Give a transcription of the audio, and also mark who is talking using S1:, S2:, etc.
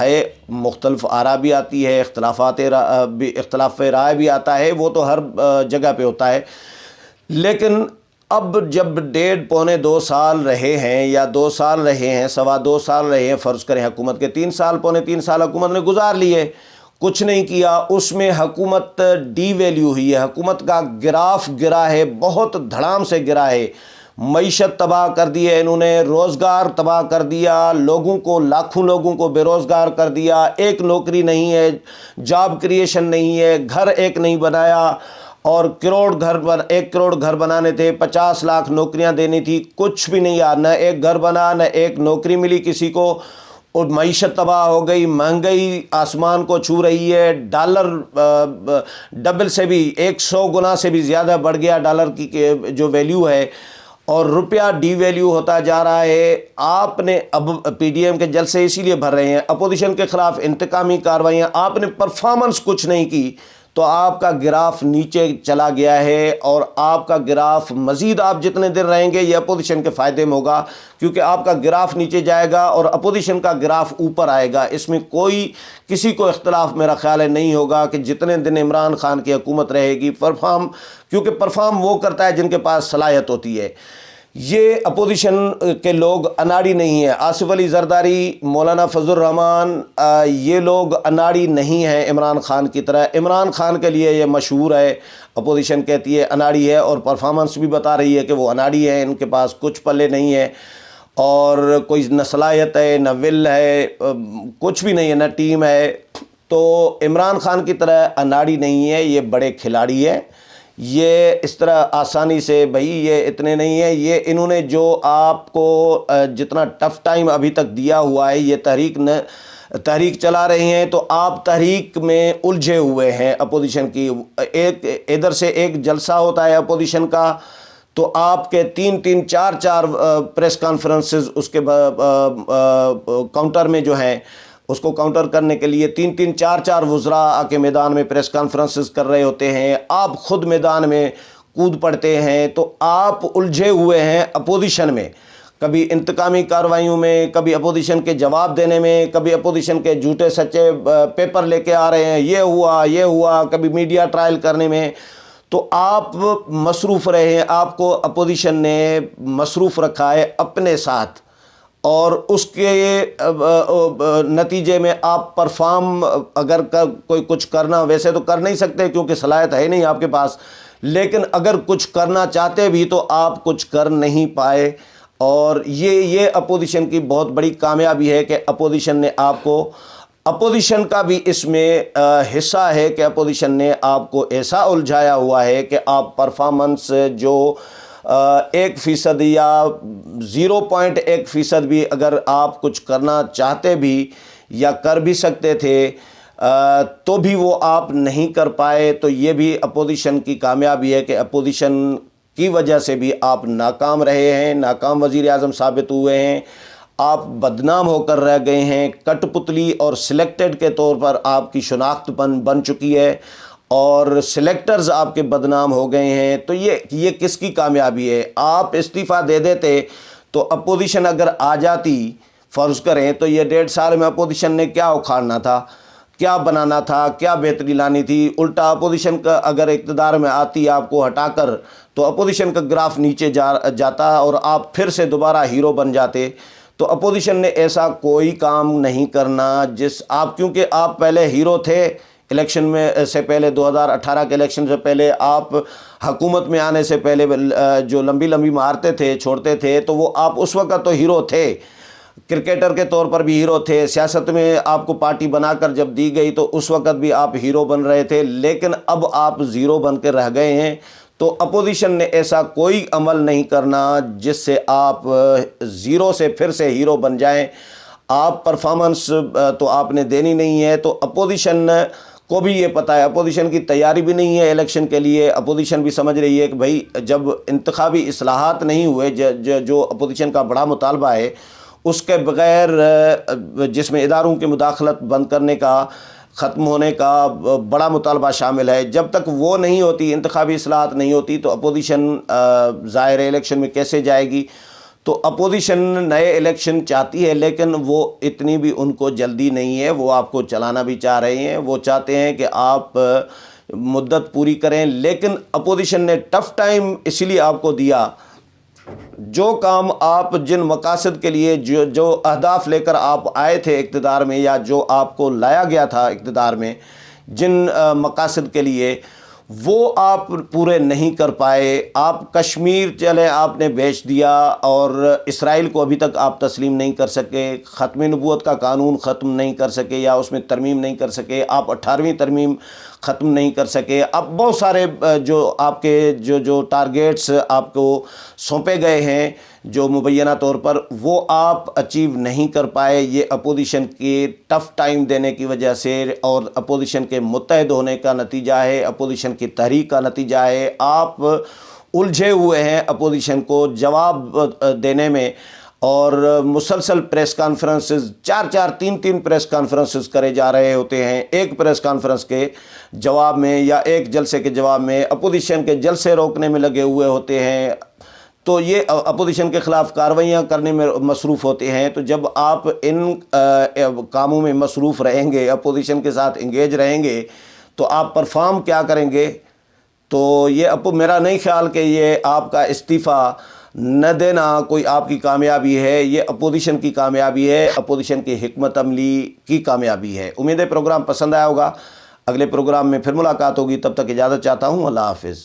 S1: ہے، مختلف آراء بھی آتی ہے، اختلاف رائے بھی آتا ہے، وہ تو ہر جگہ پہ ہوتا ہے، لیکن اب جب 1.5-2 سال رہے ہیں یا 2 سال رہے ہیں، 2.25 سال رہے ہیں، فرض کریں حکومت کے 3 سال حکومت نے گزار لیے، کچھ نہیں کیا، اس میں حکومت ڈی ویلیو ہوئی ہے، حکومت کا گراف گرا ہے، بہت دھڑام سے گرا ہے، معیشت تباہ کر دی ہے انہوں نے، روزگار تباہ کر دیا، لاکھوں لوگوں کو بے روزگار کر دیا، ایک نوکری نہیں ہے، جاب کریشن نہیں ہے، گھر ایک نہیں بنایا، اور 1 کروڑ گھر بنانے تھے، 50 لاکھ نوکریاں دینی تھی، کچھ بھی نہیں یار، نہ ایک گھر بنا، نہ ایک نوکری ملی کسی کو، اور معیشت تباہ ہو گئی، مہنگائی آسمان کو چھو رہی ہے، ڈالر ڈبل سے بھی 100 گنا سے بھی زیادہ بڑھ گیا ڈالر کی جو ویلیو ہے، اور روپیہ ڈی ویلیو ہوتا جا رہا ہے۔ آپ نے اب پی ڈی ایم کے جلسے اسی لیے بھر رہے ہیں، اپوزیشن کے خلاف انتقامی کارروائیاں، آپ نے پرفارمنس کچھ نہیں کی تو آپ کا گراف نیچے چلا گیا ہے، اور آپ کا گراف مزید آپ جتنے دن رہیں گے یہ اپوزیشن کے فائدے میں ہوگا، کیونکہ آپ کا گراف نیچے جائے گا اور اپوزیشن کا گراف اوپر آئے گا۔ اس میں کوئی کسی کو اختلاف میرا خیال ہے نہیں ہوگا کہ جتنے دن عمران خان کی حکومت رہے گی کیونکہ پرفارم وہ کرتا ہے جن کے پاس صلاحیت ہوتی ہے۔ یہ اپوزیشن کے لوگ اناڑی نہیں ہیں، آصف علی زرداری، مولانا فضل الرحمان، یہ لوگ اناڑی نہیں ہیں عمران خان کی طرح۔ عمران خان کے لیے یہ مشہور ہے، اپوزیشن کہتی ہے اناڑی ہے، اور پرفارمنس بھی بتا رہی ہے کہ وہ اناڑی ہے، ان کے پاس کچھ پلے نہیں ہے، اور کوئی نہ صلاحیت ہے، نہ ول ہے، کچھ بھی نہیں ہے، نہ ٹیم ہے۔ تو عمران خان کی طرح اناڑی نہیں ہے، یہ بڑے کھلاڑی ہیں، یہ اس طرح آسانی سے بھائی یہ اتنے نہیں ہیں، یہ انہوں نے جو آپ کو جتنا ٹف ٹائم ابھی تک دیا ہوا ہے، یہ تحریک چلا رہے ہیں، تو آپ تحریک میں الجھے ہوئے ہیں اپوزیشن کی۔ ادھر سے ایک جلسہ ہوتا ہے اپوزیشن کا تو آپ کے 3 4 پریس کانفرنسز اس کے کاؤنٹر میں جو ہیں، اس کو کاؤنٹر کرنے کے لیے 3 4 وزراء آ کے میدان میں پریس کانفرنسز کر رہے ہوتے ہیں، آپ خود میدان میں کود پڑتے ہیں، تو آپ الجھے ہوئے ہیں اپوزیشن میں، کبھی انتقامی کارروائیوں میں، کبھی اپوزیشن کے جواب دینے میں، کبھی اپوزیشن کے جھوٹے سچے پیپر لے کے آ رہے ہیں، یہ ہوا، کبھی میڈیا ٹرائل کرنے میں، تو آپ مصروف رہے ہیں، آپ کو اپوزیشن نے مصروف رکھا ہے اپنے ساتھ، اور اس کے نتیجے میں آپ پرفارم اگر کوئی کچھ کرنا، ویسے تو کر نہیں سکتے کیونکہ صلاحیت ہے نہیں آپ کے پاس، لیکن اگر کچھ کرنا چاہتے بھی تو آپ کچھ کر نہیں پائے، اور یہ اپوزیشن کی بہت بڑی کامیابی ہے کہ اپوزیشن کا بھی اس میں حصہ ہے کہ اپوزیشن نے آپ کو ایسا الجھایا ہوا ہے کہ آپ پرفارمنس جو 1% یا 0.1% بھی اگر آپ کچھ کرنا چاہتے بھی یا کر بھی سکتے تھے تو بھی وہ آپ نہیں کر پائے، تو یہ بھی اپوزیشن کی کامیابی ہے کہ اپوزیشن کی وجہ سے بھی آپ ناکام رہے ہیں، ناکام وزیر اعظم ثابت ہوئے ہیں، آپ بدنام ہو کر رہ گئے ہیں، کٹ پتلی اور سلیکٹڈ کے طور پر آپ کی شناخت بن چکی ہے، اور سلیکٹرز آپ کے بدنام ہو گئے ہیں۔ تو یہ کس کی کامیابی ہے؟ آپ استعفیٰ دے دیتے تو اپوزیشن اگر آ جاتی، فرض کریں، تو یہ 1.5 سال میں اپوزیشن نے کیا اکھاڑنا تھا، کیا بنانا تھا، کیا بہتری لانی تھی؟ الٹا اپوزیشن کا اگر اقتدار میں آتی آپ کو ہٹا کر، تو اپوزیشن کا گراف نیچے جاتا اور آپ پھر سے دوبارہ ہیرو بن جاتے۔ تو اپوزیشن نے ایسا کوئی کام نہیں کرنا کیونکہ آپ پہلے ہیرو تھے الیکشن میں سے پہلے، 2018 کے الیکشن سے پہلے، آپ حکومت میں آنے سے پہلے جو لمبی مارتے تھے، چھوڑتے تھے، تو وہ آپ اس وقت تو ہیرو تھے، کرکٹر کے طور پر بھی ہیرو تھے، سیاست میں آپ کو پارٹی بنا کر جب دی گئی تو اس وقت بھی آپ ہیرو بن رہے تھے، لیکن اب آپ زیرو بن کے رہ گئے ہیں۔ تو اپوزیشن نے ایسا کوئی عمل نہیں کرنا جس سے آپ زیرو سے پھر سے ہیرو بن جائیں۔ آپ پرفارمنس تو آپ نے دینی نہیں ہے، تو اپوزیشن کو بھی یہ پتہ ہے، اپوزیشن کی تیاری بھی نہیں ہے الیکشن کے لیے، اپوزیشن بھی سمجھ رہی ہے کہ بھائی جب انتخابی اصلاحات نہیں ہوئے، جو اپوزیشن کا بڑا مطالبہ ہے، اس کے بغیر جس میں اداروں کی مداخلت بند کرنے کا، ختم ہونے کا بڑا مطالبہ شامل ہے، جب تک وہ نہیں ہوتی، انتخابی اصلاحات نہیں ہوتی، تو اپوزیشن ظاہر الیکشن میں کیسے جائے گی؟ تو اپوزیشن نئے الیکشن چاہتی ہے، لیکن وہ اتنی بھی ان کو جلدی نہیں ہے، وہ آپ کو چلانا بھی چاہ رہے ہیں، وہ چاہتے ہیں کہ آپ مدت پوری کریں، لیکن اپوزیشن نے ٹف ٹائم اس لیے آپ کو دیا، جو کام آپ جن مقاصد کے لیے جو اہداف لے کر آپ آئے تھے اقتدار میں، یا جو آپ کو لایا گیا تھا اقتدار میں جن مقاصد کے لیے، وہ آپ پورے نہیں کر پائے۔ آپ کشمیر چلے آپ نے بیچ دیا، اور اسرائیل کو ابھی تک آپ تسلیم نہیں کر سکے، ختم نبوت کا قانون ختم نہیں کر سکے یا اس میں ترمیم نہیں کر سکے، آپ 18ویں ترمیم ختم نہیں کر سکے۔ اب بہت سارے جو آپ کے جو ٹارگیٹس آپ کو سونپے گئے ہیں جو مبینہ طور پر، وہ آپ اچیو نہیں کر پائے۔ یہ اپوزیشن کے ٹف ٹائم دینے کی وجہ سے اور اپوزیشن کے متحد ہونے کا نتیجہ ہے، اپوزیشن کی تحریک کا نتیجہ ہے۔ آپ الجھے ہوئے ہیں اپوزیشن کو جواب دینے میں، اور مسلسل پریس کانفرنسز 4-4 3 پریس کانفرنسز کرے جا رہے ہوتے ہیں۔ ایک پریس کانفرنس کے جواب میں یا ایک جلسے کے جواب میں اپوزیشن کے جلسے روکنے میں لگے ہوئے ہوتے ہیں، تو یہ اپوزیشن کے خلاف کارروائیاں کرنے میں مصروف ہوتے ہیں۔ تو جب آپ ان کاموں میں مصروف رہیں گے، اپوزیشن کے ساتھ انگیج رہیں گے، تو آپ پرفارم کیا کریں گے؟ تو یہ میرا نہیں خیال کہ یہ آپ کا استعفیٰ نہ دینا کوئی آپ کی کامیابی ہے، یہ اپوزیشن کی کامیابی ہے، اپوزیشن کی حکمت عملی کی کامیابی ہے۔ امید ہے پروگرام پسند آیا ہوگا، اگلے پروگرام میں پھر ملاقات ہوگی، تب تک اجازت چاہتا ہوں، اللہ حافظ۔